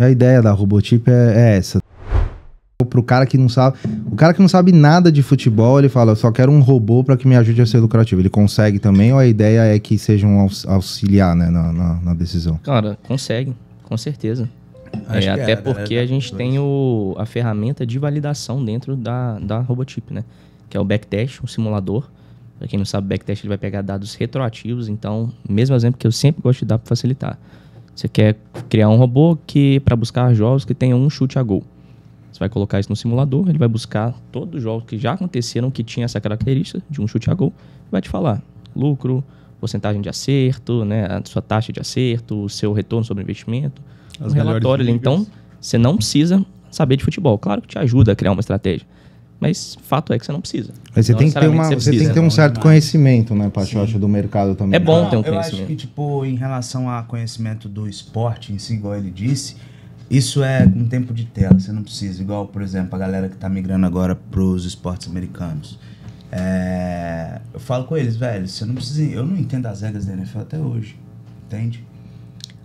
A ideia da Robotip é essa. Pro cara que não sabe... O cara que não sabe nada de futebol, ele fala, eu só quero um robô para que me ajude a ser lucrativo. Ele consegue também ou a ideia é que seja um auxiliar, né, na decisão? Cara, consegue, com certeza. Até porque a gente tem a ferramenta de validação dentro da Robotip, né? Que é o backtest, um simulador. Para quem não sabe, o backtest ele vai pegar dados retroativos. Então, mesmo exemplo que eu sempre gosto de dar para facilitar. Você quer criar um robô para buscar jogos que tenham um chute a gol. Você vai colocar isso no simulador, ele vai buscar todos os jogos que já aconteceram que tinha essa característica de um chute a gol. Vai te falar lucro, porcentagem de acerto, né, a sua taxa de acerto, o seu retorno sobre investimento. Um relatório ali. Então, você não precisa saber de futebol. Claro que te ajuda a criar uma estratégia. Mas fato é que você não precisa. Mas você tem que ter um certo conhecimento, né, Pachocha, do mercado também. É bom ter um conhecimento. Eu acho que, tipo, em relação a conhecimento do esporte em si, igual ele disse, isso é um tempo de tela. Você não precisa, igual, por exemplo, a galera que tá migrando agora pros esportes americanos. Eu falo com eles, velho, você não precisa... Eu não entendo as regras da NFL até hoje, entende?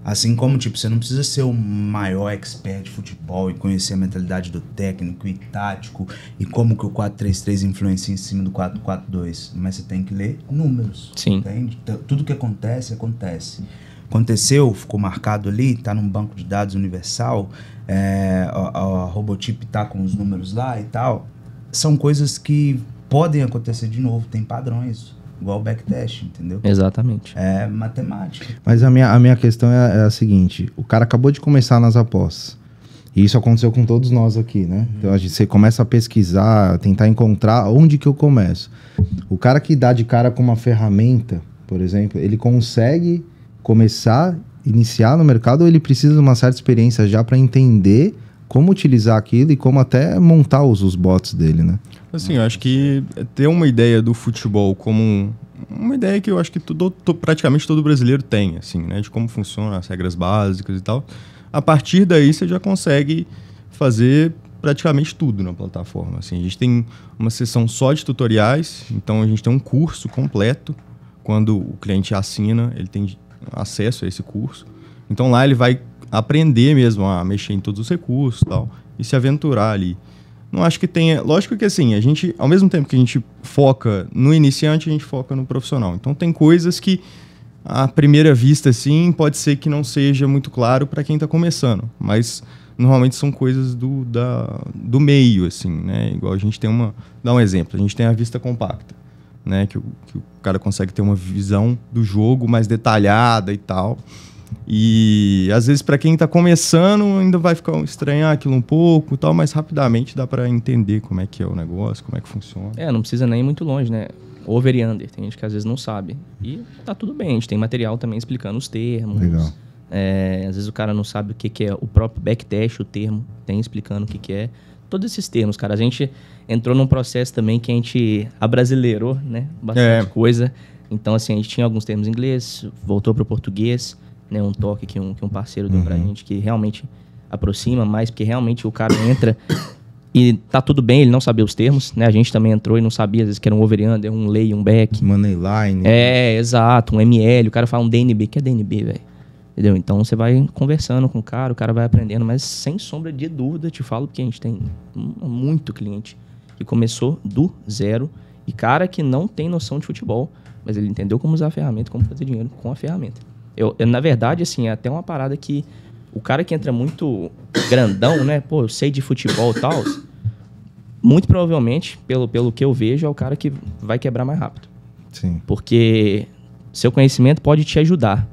Assim como, tipo, você não precisa ser o maior expert de futebol e conhecer a mentalidade do técnico e tático e como que o 4-3-3 influencia em cima do 4-4-2. Mas você tem que ler números, entende? Tudo que acontece, acontece. Aconteceu, ficou marcado ali, tá num banco de dados universal, a Robotip tá com os números lá e tal. São coisas que podem acontecer de novo, tem padrões. Igual o backtest, entendeu? Exatamente. É matemática. Mas a minha questão é a seguinte. O cara acabou de começar nas apostas. E isso aconteceu com todos nós aqui, né? Então você começa a pesquisar, tentar encontrar onde que eu começo. O cara que dá de cara com uma ferramenta, por exemplo, ele consegue iniciar no mercado ou ele precisa de uma certa experiência já para entender como utilizar aquilo e como até montar os bots dele, né? Assim, eu acho que ter uma ideia do futebol como uma ideia que eu acho que praticamente todo brasileiro tem, assim, né? De como funcionam as regras básicas e tal. A partir daí você já consegue fazer praticamente tudo na plataforma. Assim, a gente tem uma seção só de tutoriais, então a gente tem um curso completo. Quando o cliente assina, ele tem acesso a esse curso. Então lá ele vai aprender mesmo a mexer em todos os recursos e tal, e se aventurar ali. Não acho que tenha... Lógico que assim, a gente, ao mesmo tempo que a gente foca no iniciante, a gente foca no profissional. Então tem coisas que, à primeira vista, assim, pode ser que não seja muito claro para quem está começando. Mas normalmente são coisas do meio, assim, né? Igual a gente tem Dá um exemplo, a gente tem a vista compacta, né? Que o cara consegue ter uma visão do jogo mais detalhada e tal. E às vezes para quem está começando ainda vai ficar estranhar aquilo um pouco e tal, mas rapidamente dá para entender como é que é o negócio, como é que funciona. Não precisa nem ir muito longe, né? Over e under, tem gente que às vezes não sabe. E tá tudo bem, a gente tem material também explicando os termos. Legal. Às vezes o cara não sabe o que é o próprio backtest, o termo, tem explicando o que é. Todos esses termos, cara, a gente entrou num processo também que a gente abrasileirou, né? Bastante coisa. Então, assim, a gente tinha alguns termos em inglês, voltou para o português, né? Um toque que um parceiro deu pra gente, que realmente aproxima mais, porque realmente o cara entra e tá tudo bem ele não saber os termos, né? A gente também entrou e não sabia, às vezes, que era um over e under, um lay, um back. Moneyline. Exato, um ML, o cara fala um DNB, o que é DNB, velho? Entendeu? Então você vai conversando com o cara vai aprendendo, mas sem sombra de dúvida, te falo, porque a gente tem muito cliente que começou do zero e cara que não tem noção de futebol, mas ele entendeu como usar a ferramenta, como fazer dinheiro com a ferramenta. Eu, na verdade, assim, é até uma parada que o cara que entra muito grandão, né? Pô, eu sei de futebol e tal, muito provavelmente, pelo que eu vejo, é o cara que vai quebrar mais rápido. Sim. Porque seu conhecimento pode te ajudar,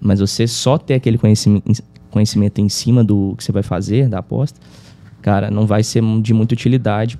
mas você só ter aquele conhecimento em cima do que você vai fazer, da aposta, cara, não vai ser de muita utilidade.